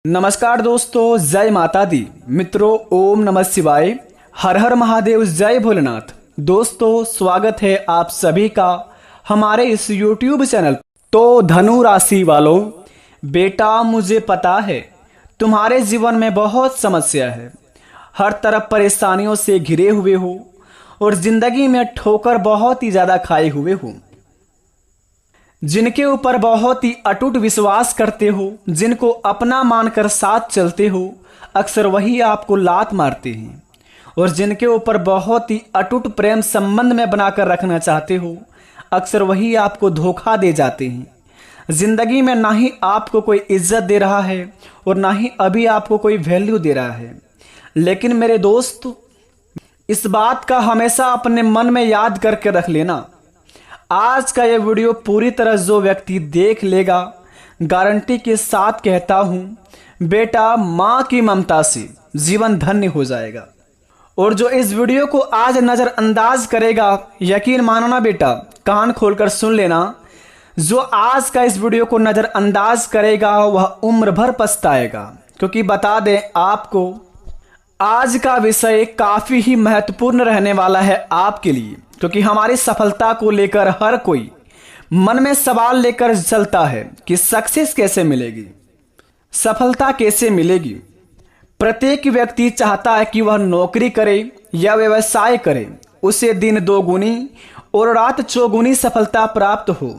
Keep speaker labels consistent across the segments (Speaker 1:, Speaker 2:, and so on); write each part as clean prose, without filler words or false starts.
Speaker 1: नमस्कार दोस्तों, जय माता दी। मित्रों, ओम नमः शिवाय, हर हर महादेव, जय भोलेनाथ। दोस्तों, स्वागत है आप सभी का हमारे इस YouTube चैनल। तो धनु राशि वालों, बेटा मुझे पता है तुम्हारे जीवन में बहुत समस्या है, हर तरफ परेशानियों से घिरे हुए हो और जिंदगी में ठोकर बहुत ही ज्यादा खाए हुए हो। जिनके ऊपर बहुत ही अटूट विश्वास करते हो, जिनको अपना मानकर साथ चलते हो, अक्सर वही आपको लात मारते हैं। और जिनके ऊपर बहुत ही अटूट प्रेम संबंध में बनाकर रखना चाहते हो, अक्सर वही आपको धोखा दे जाते हैं। जिंदगी में ना ही आपको कोई इज्जत दे रहा है और ना ही अभी आपको कोई वैल्यू दे रहा है। लेकिन मेरे दोस्त, इस बात का हमेशा अपने मन में याद करके रख लेना, आज का ये वीडियो पूरी तरह जो व्यक्ति देख लेगा, गारंटी के साथ कहता हूं बेटा, माँ की ममता से जीवन धन्य हो जाएगा। और जो इस वीडियो को आज नजरअंदाज करेगा, यकीन मानना बेटा, कान खोलकर सुन लेना, जो आज का इस वीडियो को नजरअंदाज करेगा वह उम्र भर पछताएगा। क्योंकि बता दें आपको, आज का विषय काफी ही महत्वपूर्ण रहने वाला है आपके लिए। क्योंकि हमारी सफलता को लेकर हर कोई मन में सवाल लेकर चलता है कि सक्सेस कैसे मिलेगी, सफलता कैसे मिलेगी। प्रत्येक व्यक्ति चाहता है कि वह नौकरी करे या व्यवसाय करे, उसे दिन दोगुनी और रात चौगुनी सफलता प्राप्त हो।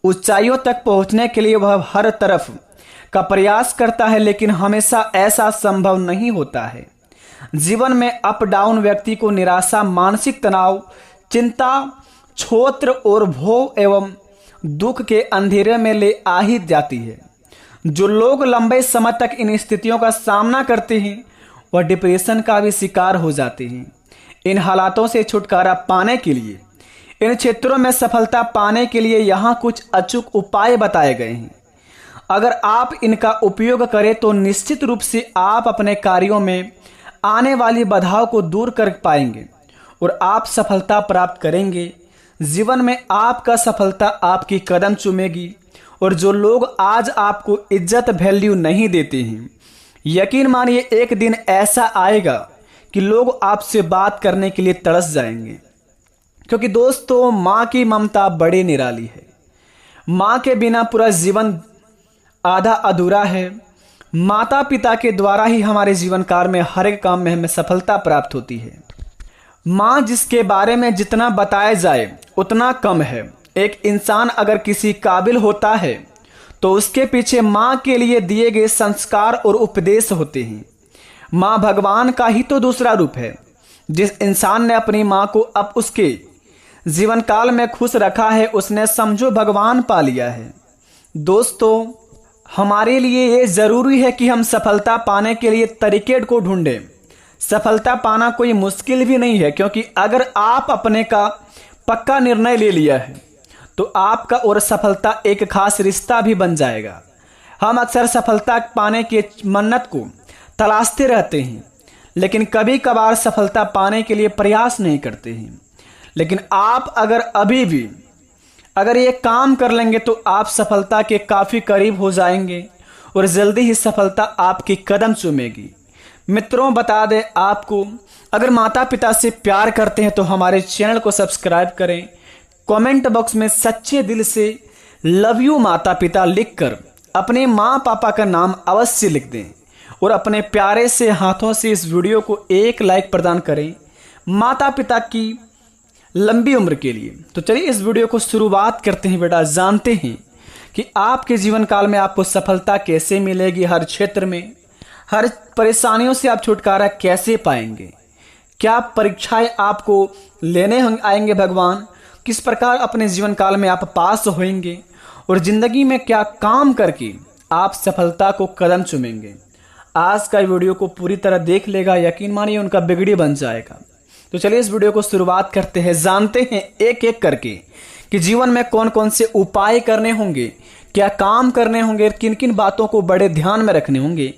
Speaker 1: ऊंचाइयों तक पहुंचने के लिए वह हर तरफ का प्रयास करता है, लेकिन हमेशा ऐसा संभव नहीं होता है। जीवन में अप डाउन व्यक्ति को निराशा, मानसिक तनाव, चिंता, क्षोत्र और भोग एवं दुख के अंधेरे में ले आ ही जाती है। जो लोग लंबे समय तक इन स्थितियों का सामना करते हैं वह डिप्रेशन का भी शिकार हो जाते हैं। इन हालातों से छुटकारा पाने के लिए, इन क्षेत्रों में सफलता पाने के लिए यहाँ कुछ अचूक उपाय बताए गए हैं। अगर आप इनका उपयोग करें तो निश्चित रूप से आप अपने कार्यों में आने वाली बाधाओं को दूर कर पाएंगे और आप सफलता प्राप्त करेंगे। जीवन में आपका सफलता आपकी कदम चूमेगी। और जो लोग आज आपको इज्जत वैल्यू नहीं देते हैं, यकीन मानिए एक दिन ऐसा आएगा कि लोग आपसे बात करने के लिए तरस जाएंगे। क्योंकि दोस्तों, माँ की ममता बड़ी निराली है। माँ के बिना पूरा जीवन आधा अधूरा है। माता पिता के द्वारा ही हमारे जीवन काल में हर एक काम में हमें सफलता प्राप्त होती है। माँ जिसके बारे में जितना बताया जाए उतना कम है। एक इंसान अगर किसी काबिल होता है तो उसके पीछे माँ के लिए दिए गए संस्कार और उपदेश होते हैं। माँ भगवान का ही तो दूसरा रूप है। जिस इंसान ने अपनी माँ को अब उसके जीवन काल में खुश रखा है, उसने समझो भगवान पा लिया है। दोस्तों, हमारे लिए ये जरूरी है कि हम सफलता पाने के लिए तरीके को ढूंढें। सफलता पाना कोई मुश्किल भी नहीं है, क्योंकि अगर आप अपने का पक्का निर्णय ले लिया है तो आपका और सफलता एक खास रिश्ता भी बन जाएगा। हम अक्सर सफलता पाने के मन्नत को तलाशते रहते हैं, लेकिन कभी कभार सफलता पाने के लिए प्रयास नहीं करते हैं। लेकिन आप अगर ये काम कर लेंगे तो आप सफलता के काफ़ी करीब हो जाएंगे और जल्दी ही सफलता आपकी कदम चूमेगी। मित्रों, बता दें आपको, अगर माता पिता से प्यार करते हैं तो हमारे चैनल को सब्सक्राइब करें। कमेंट बॉक्स में सच्चे दिल से लव यू माता पिता लिखकर अपने माँ पापा का नाम अवश्य लिख दें और अपने प्यारे से हाथों से इस वीडियो को एक लाइक प्रदान करें माता पिता की लंबी उम्र के लिए। तो चलिए इस वीडियो को शुरुआत करते हैं बेटा। जानते हैं कि आपके जीवन काल में आपको सफलता कैसे मिलेगी, हर क्षेत्र में, हर परेशानियों से आप छुटकारा कैसे पाएंगे, क्या परीक्षाएं आपको लेने आएंगे भगवान, किस प्रकार अपने जीवन काल में आप पास होंगे और जिंदगी में क्या काम करके आप सफलता को कदम चूमेंगे। आज का वीडियो को पूरी तरह देख लेगा, यकीन मानिए उनका बिगड़ी बन जाएगा। तो चलिए इस वीडियो को शुरुआत करते हैं। जानते हैं एक एक करके कि जीवन में कौन कौन से उपाय करने होंगे, क्या काम करने होंगे, किन किन बातों को बड़े ध्यान में रखने होंगे,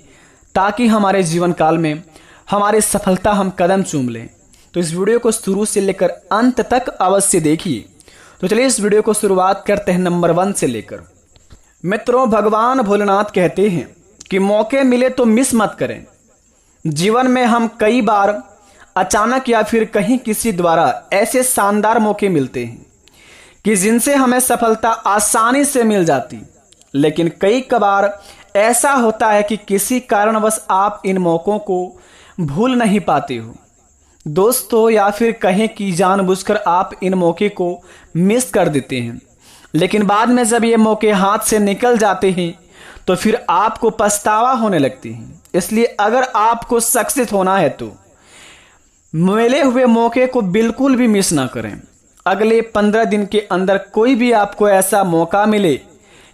Speaker 1: ताकि हमारे जीवन काल में हमारी सफलता हम कदम चूम लें। तो इस वीडियो को शुरू से लेकर अंत तक अवश्य देखिए। तो चलिए इस वीडियो को शुरुआत करते हैं नंबर 1 से लेकर। मित्रों, भगवान भोलेनाथ कहते हैं कि मौके मिले तो मिस मत करें। जीवन में हम कई बार अचानक या फिर कहीं किसी द्वारा ऐसे शानदार मौके मिलते हैं कि जिनसे हमें सफलता आसानी से मिल जाती, लेकिन कई कबार ऐसा होता है कि किसी कारणवश आप इन मौकों को भूल नहीं पाते हो दोस्तों, या फिर कहें कि जानबूझकर आप इन मौके को मिस कर देते हैं। लेकिन बाद में जब ये मौके हाथ से निकल जाते हैं तो फिर आपको पछतावा होने लगती है। इसलिए अगर आपको सक्सेस होना है तो मिले हुए मौके को बिल्कुल भी मिस ना करें। अगले 15 दिन के अंदर कोई भी आपको ऐसा मौका मिले,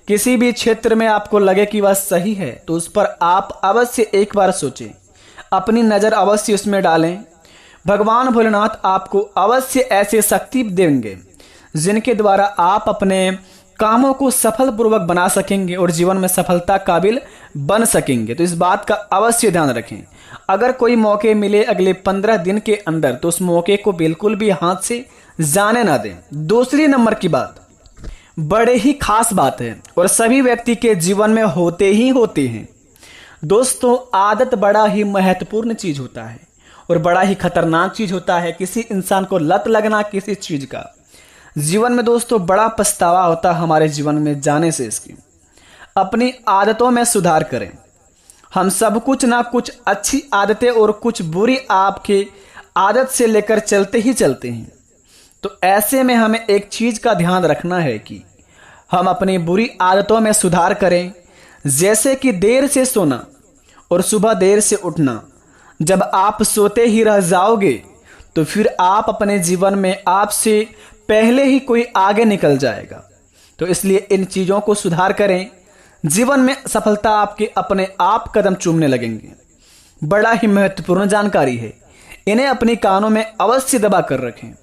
Speaker 1: किसी भी क्षेत्र में आपको लगे कि वह सही है, तो उस पर आप अवश्य एक बार सोचें, अपनी नज़र अवश्य उसमें डालें। भगवान भोलेनाथ आपको अवश्य ऐसे शक्ति देंगे जिनके द्वारा आप अपने कामों को सफल पूर्वक बना सकेंगे और जीवन में सफलता काबिल बन सकेंगे। तो इस बात का अवश्य ध्यान रखें। अगर कोई मौके मिले अगले 15 दिन के अंदर तो उस मौके को बिल्कुल भी हाथ से जाने ना दें। दूसरी नंबर की बात बड़े ही खास बात है और सभी व्यक्ति के जीवन में होते ही होते हैं दोस्तों। आदत बड़ा ही महत्वपूर्ण चीज होता है और बड़ा ही खतरनाक चीज होता है। किसी इंसान को लत लगना किसी चीज का जीवन में दोस्तों बड़ा पछतावा होता है हमारे जीवन में जाने से। इसकी अपनी आदतों में सुधार करें। हम सब कुछ ना कुछ अच्छी आदतें और कुछ बुरी आपके आदत से लेकर चलते ही चलते हैं। तो ऐसे में हमें एक चीज का ध्यान रखना है कि हम अपनी बुरी आदतों में सुधार करें, जैसे कि देर से सोना और सुबह देर से उठना। जब आप सोते ही रह जाओगे तो फिर आप अपने जीवन में आपसे पहले ही कोई आगे निकल जाएगा। तो इसलिए इन चीज़ों को सुधार करें। जीवन में सफलता आपके अपने आप कदम चूमने लगेंगे। बड़ा ही महत्वपूर्ण जानकारी है, इन्हें अपनी कानों में अवश्य दबा कर रखें।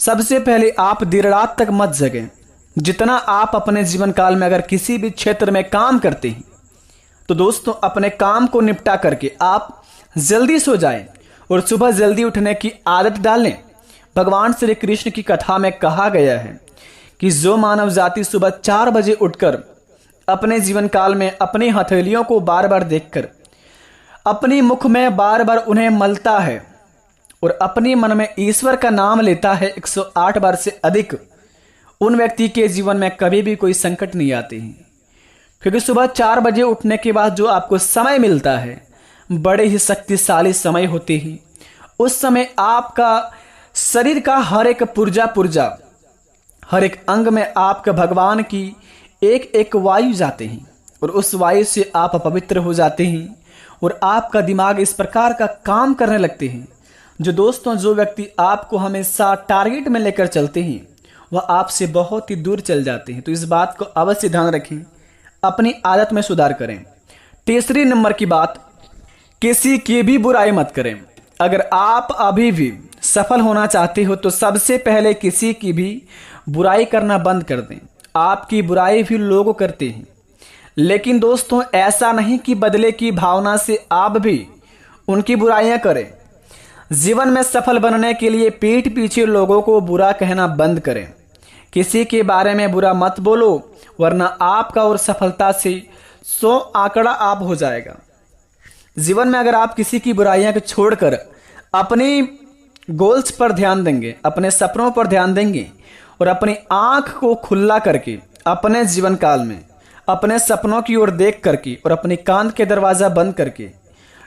Speaker 1: सबसे पहले आप देर रात तक मत जगें। जितना आप अपने जीवन काल में अगर किसी भी क्षेत्र में काम करते हैं तो दोस्तों अपने काम को निपटा करके आप जल्दी सो जाएं और सुबह जल्दी उठने की आदत डालें। भगवान श्री कृष्ण की कथा में कहा गया है कि जो मानव जाति सुबह 4 बजे उठकर अपने जीवन काल में अपनी हथेलियों को बार बार देखकर अपनी मुख में बार बार उन्हें मलता है और अपनी मन में ईश्वर का नाम लेता है 108 बार से अधिक, उन व्यक्ति के जीवन में कभी भी कोई संकट नहीं आते हैं। क्योंकि सुबह 4 बजे उठने के बाद जो आपको समय मिलता है बड़े ही शक्तिशाली समय होते हैं। उस समय आपका शरीर का हर एक पुर्जा हर एक अंग में आपका भगवान की एक एक वायु जाते हैं और उस वायु से आप पवित्र हो जाते हैं और आपका दिमाग इस प्रकार का काम करने लगते हैं जो दोस्तों जो व्यक्ति आपको हमेशा टारगेट में लेकर चलते हैं वह आपसे बहुत ही दूर चल जाते हैं। तो इस बात को अवश्य ध्यान रखें, अपनी आदत में सुधार करें। तीसरी नंबर की बात, किसी की भी बुराई मत करें। अगर आप अभी भी सफल होना चाहते हो तो सबसे पहले किसी की भी बुराई करना बंद कर दें। आपकी बुराई भी लोग करते हैं, लेकिन दोस्तों ऐसा नहीं कि बदले की भावना से आप भी उनकी बुराइयां करें। जीवन में सफल बनने के लिए पीठ पीछे लोगों को बुरा कहना बंद करें। किसी के बारे में बुरा मत बोलो, वरना आपका और सफलता से 100 आंकड़ा आप हो जाएगा। जीवन में अगर आप किसी की बुराइयां को छोड़कर अपनी गोल्स पर ध्यान देंगे, अपने सपनों पर ध्यान देंगे और अपनी आंख को खुला करके अपने जीवन काल में अपने सपनों की ओर देख करके और अपने कान के दरवाजा बंद करके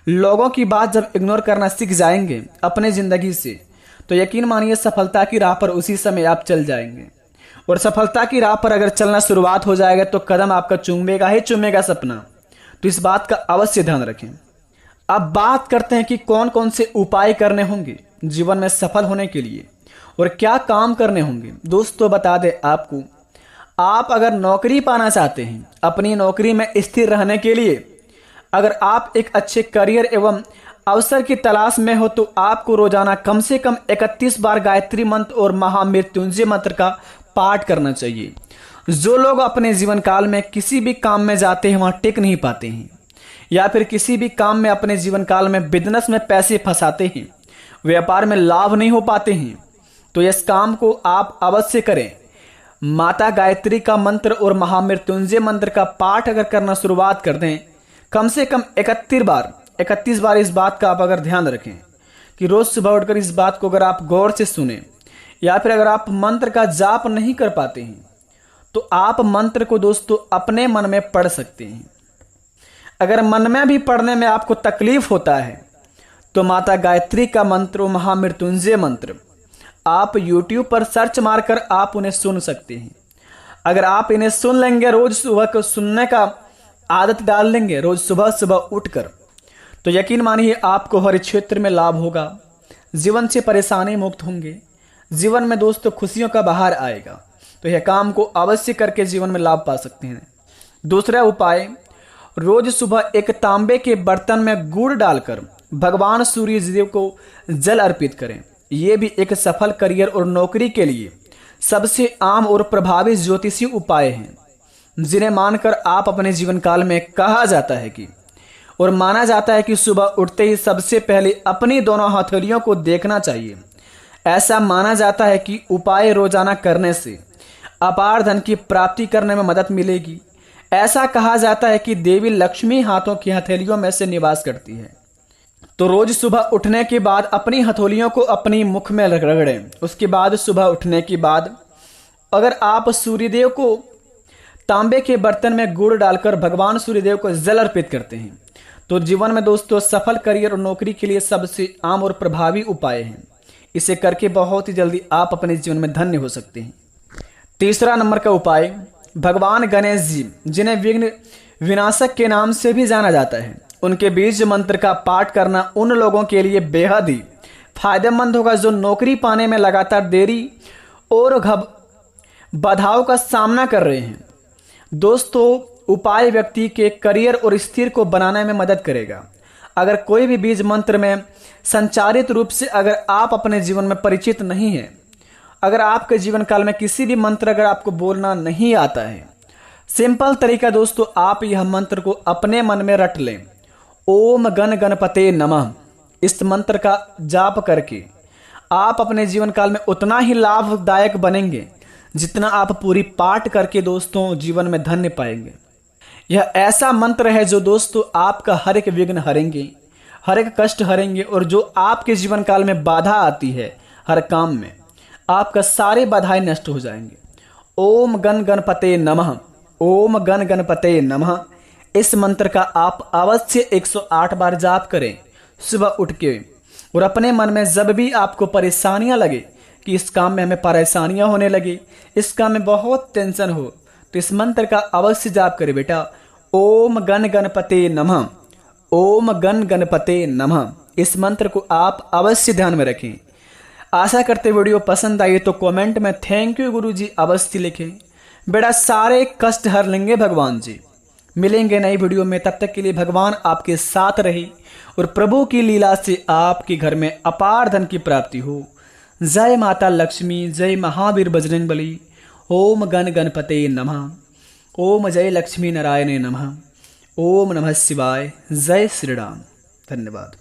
Speaker 1: लोगों की बात जब इग्नोर करना सीख जाएंगे अपने जिंदगी से, तो यकीन मानिए सफलता की राह पर उसी समय आप चल जाएंगे। और सफलता की राह पर अगर चलना शुरुआत हो जाएगा तो कदम आपका चूमेगा ही चूमेगा सपना। तो इस बात का अवश्य ध्यान रखें। अब बात करते हैं कि कौन कौन से उपाय करने होंगे जीवन में सफल होने के लिए और क्या काम करने होंगे। दोस्तों बता दें आपको, आप अगर नौकरी पाना चाहते हैं, अपनी नौकरी में स्थिर रहने के लिए अगर आप एक अच्छे करियर एवं अवसर की तलाश में हो तो आपको रोजाना कम से कम 31 बार गायत्री मंत्र और महामृत्युंजय मंत्र का पाठ करना चाहिए। जो लोग अपने जीवन काल में किसी भी काम में जाते हैं वहां टिक नहीं पाते हैं, या फिर किसी भी काम में अपने जीवन काल में बिजनेस में पैसे फंसाते हैं, व्यापार में लाभ नहीं हो पाते हैं, तो इस काम को आप अवश्य करें। माता गायत्री का मंत्र और महामृत्युंजय मंत्र का पाठ अगर करना शुरुआत कर दें, कम से कम 31 बार इस बात का आप अगर ध्यान रखें कि रोज सुबह उठकर इस बात को अगर आप गौर से सुने, या फिर अगर आप मंत्र का जाप नहीं कर पाते हैं तो आप मंत्र को दोस्तों अपने मन में पढ़ सकते हैं। अगर मन में भी पढ़ने में आपको तकलीफ होता है तो माता गायत्री का मंत्र, महामृत्युंजय मंत्र, आप YouTube पर सर्च मारकर आप उन्हें सुन सकते हैं। अगर आप इन्हें सुन लेंगे, रोज सुबह को सुनने का आदत डाल लेंगे रोज सुबह सुबह उठकर, तो यकीन मानिए आपको हर क्षेत्र में लाभ होगा, जीवन से परेशानी मुक्त होंगे, जीवन में दोस्तों खुशियों का बहार आएगा। तो यह काम को अवश्य करके जीवन में लाभ पा सकते हैं। दूसरा उपाय, रोज सुबह एक तांबे के बर्तन में गुड़ डालकर भगवान सूर्य देव को जल अर्पित करें। यह भी एक सफल करियर और नौकरी के लिए सबसे आम और प्रभावी ज्योतिषी उपाय हैं, जिन्हें मानकर आप अपने जीवन काल में कहा जाता है कि और माना जाता है कि सुबह उठते ही सबसे पहले अपनी दोनों हथेलियों को देखना चाहिए। ऐसा माना जाता है कि उपाय रोजाना करने से अपार धन की प्राप्ति करने में मदद मिलेगी। ऐसा कहा जाता है कि देवी लक्ष्मी हाथों की हथेलियों में से निवास करती है। तो रोज सुबह उठने के बाद अपनी हथेलियों को अपनी मुख में रगड़ें। उसके बाद सुबह उठने के बाद अगर आप सूर्यदेव को तांबे के बर्तन में गुड़ डालकर भगवान सूर्यदेव को जल अर्पित करते हैं तो जीवन में दोस्तों सफल करियर और नौकरी के लिए सबसे आम और प्रभावी उपाय हैं। इसे करके बहुत ही जल्दी आप अपने जीवन में धन्य हो सकते हैं। तीसरा नंबर का उपाय, भगवान गणेश जी, जिन्हें विघ्न विनाशक के नाम से भी जाना जाता है, उनके बीज मंत्र का पाठ करना उन लोगों के लिए बेहद ही फायदेमंद होगा जो नौकरी पाने में लगातार देरी और बाधाओं का सामना कर रहे हैं। दोस्तों उपाय व्यक्ति के करियर और स्थिर को बनाने में मदद करेगा। अगर कोई भी बीज मंत्र में संचारित रूप से अगर आप अपने जीवन में परिचित नहीं है, अगर आपके जीवन काल में किसी भी मंत्र अगर आपको बोलना नहीं आता है, सिंपल तरीका दोस्तों, आप यह मंत्र को अपने मन में रट लें। ओम गण गणपते नमः। इस मंत्र का जाप करके आप अपने जीवन काल में उतना ही लाभदायक बनेंगे जितना आप पूरी पाठ करके दोस्तों जीवन में धन्य पाएंगे। यह ऐसा मंत्र है जो दोस्तों आपका हर एक विघ्न हरेंगे, हर एक कष्ट हरेंगे, और जो आपके जीवन काल में बाधा आती है हर काम में, आपका सारे बाधाएं नष्ट हो जाएंगे। ओम गण गणपते नमः, ओम गण गणपते नमः। इस मंत्र का आप अवश्य 108 बार जाप करें सुबह उठ के, और अपने मन में जब भी आपको परेशानियां लगे कि इस काम में हमें परेशानियां होने लगी, इस काम में बहुत टेंशन हो, तो इस मंत्र का अवश्य जाप करें बेटा। ओम गण गणपते नमः, ओम गण गणपते नमः। इस मंत्र को आप अवश्य ध्यान में रखें। आशा करते वीडियो पसंद आई तो कमेंट में थैंक यू गुरुजी अवश्य लिखें। बेटा सारे कष्ट हर लेंगे भगवान जी। मिलेंगे नई वीडियो में, तब तक के लिए भगवान आपके साथ रहे और प्रभु की लीला से आपके घर में अपार धन की प्राप्ति हो। जय माता लक्ष्मी, जय महावीर बजरंगबली। ओम गण गणपते नमः, ओम जय लक्ष्मी नारायण नमः, ओम नमः शिवाय। जय श्री राम। धन्यवाद।